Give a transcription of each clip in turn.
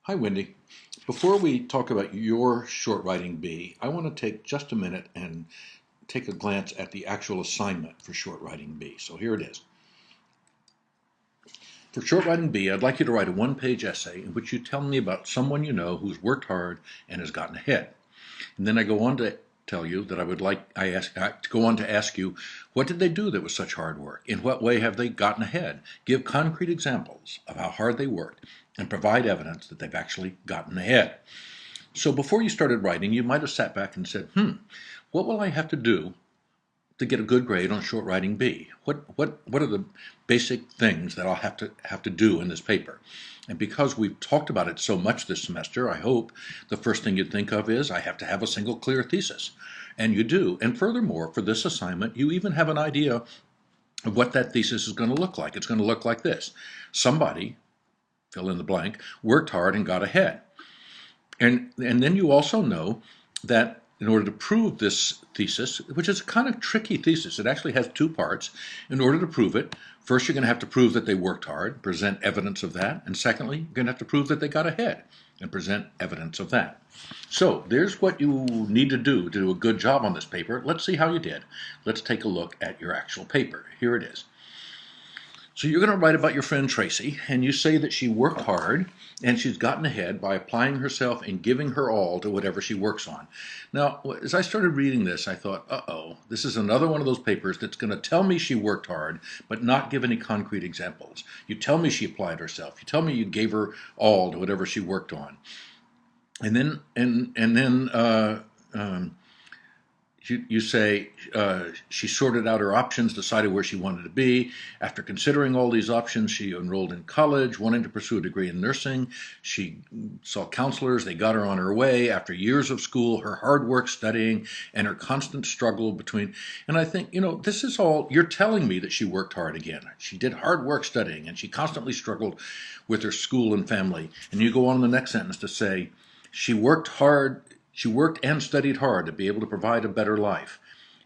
Hi, Wendy. Before we talk about your short writing bee, I want to take just a minute and take a glance at the actual assignment for short writing bee. So here it is. For short writing bee, I'd like you to write a one-page essay in which you tell me about someone you know who's worked hard and has gotten ahead. And then I go on to tell you that I go on to ask you, what did they do that was such hard work? In what way have they gotten ahead? Give concrete examples of how hard they worked and provide evidence that they've actually gotten ahead. So before you started writing, you might have sat back and said, what will I have to do to get a good grade on short writing B? What are the basic things that I'll have to do in this paper? And because we've talked about it so much this semester, I hope the first thing you'd think of is I have to have a single clear thesis. And you do. And furthermore, for this assignment, you even have an idea of what that thesis is going to look like. It's going to look like this. Somebody, fill in the blank, worked hard and got ahead. And then you also know that in order to prove this thesis, which is a kind of tricky thesis, it actually has two parts. In order to prove it, first you're going to have to prove that they worked hard, present evidence of that, and secondly, you're going to have to prove that they got ahead and present evidence of that. So there's what you need to do a good job on this paper. Let's see how you did. Let's take a look at your actual paper. Here it is. So you're going to write about your friend Tracy, and you say that she worked hard and she's gotten ahead by applying herself and giving her all to whatever she works on. Now, as I started reading this, I thought, uh-oh, this is another one of those papers that's going to tell me she worked hard, but not give any concrete examples. You tell me she applied herself. You tell me you gave her all to whatever she worked on. And then you say she sorted out her options, decided where she wanted to be. After considering all these options, she enrolled in college, wanting to pursue a degree in nursing. She saw counselors. They got her on her way. After years of school, her hard work studying, and her constant struggle between. And I think, this is all, you're telling me that she worked hard again. She did hard work studying, and she constantly struggled with her school and family. And you go on in the next sentence to say, she worked hard. She worked and studied hard to be able to provide a better life.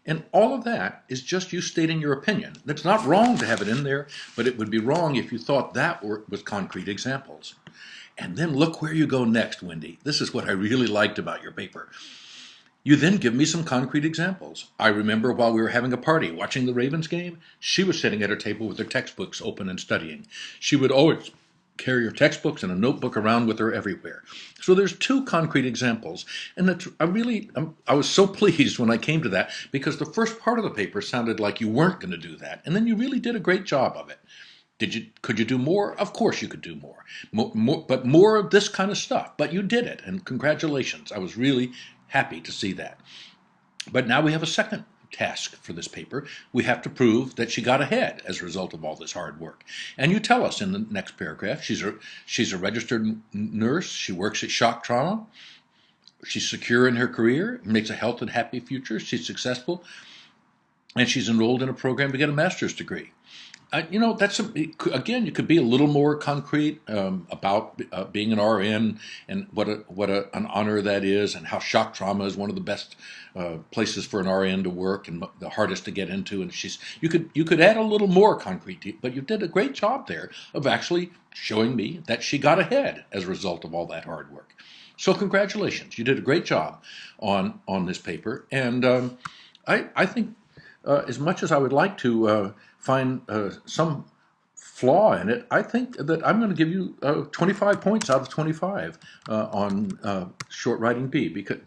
And all of that is just you stating your opinion. It's not wrong to have it in there, but it would be wrong if you thought that was concrete examples. And then look where you go next, Wendy. This is what I really liked about your paper. You then give me some concrete examples. I remember while we were having a party watching the Ravens game, she was sitting at her table with her textbooks open and studying. She would always carry her textbooks and a notebook around with her everywhere. So there's two concrete examples, and I was so pleased when I came to that, because the first part of the paper sounded like you weren't going to do that, and then you really did a great job of it. Could you do more? Of course you could do more, but more of this kind of stuff. But you did it, and congratulations. I was really happy to see that. But now we have a second task for this paper. We have to prove that she got ahead as a result of all this hard work. And you tell us in the next paragraph, she's a registered nurse, she works at shock trauma, she's secure in her career, makes a healthy and happy future, she's successful, and she's enrolled in a program to get a master's degree. Again, you could be a little more concrete about being an RN and what an honor that is, and how shock trauma is one of the best places for an RN to work and the hardest to get into. And you could add a little more concrete, but you did a great job there of actually showing me that she got ahead as a result of all that hard work. So congratulations, you did a great job on this paper, and I think. As much as I would like to find some flaw in it, I think that I'm going to give you 25 points out of 25 on short writing B, because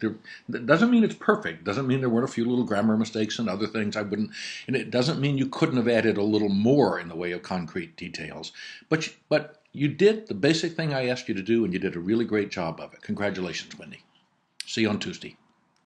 that doesn't mean it's perfect. Doesn't mean there weren't a few little grammar mistakes and other things and it doesn't mean you couldn't have added a little more in the way of concrete details. But you did the basic thing I asked you to do, and you did a really great job of it. Congratulations, Wendy. See you on Tuesday.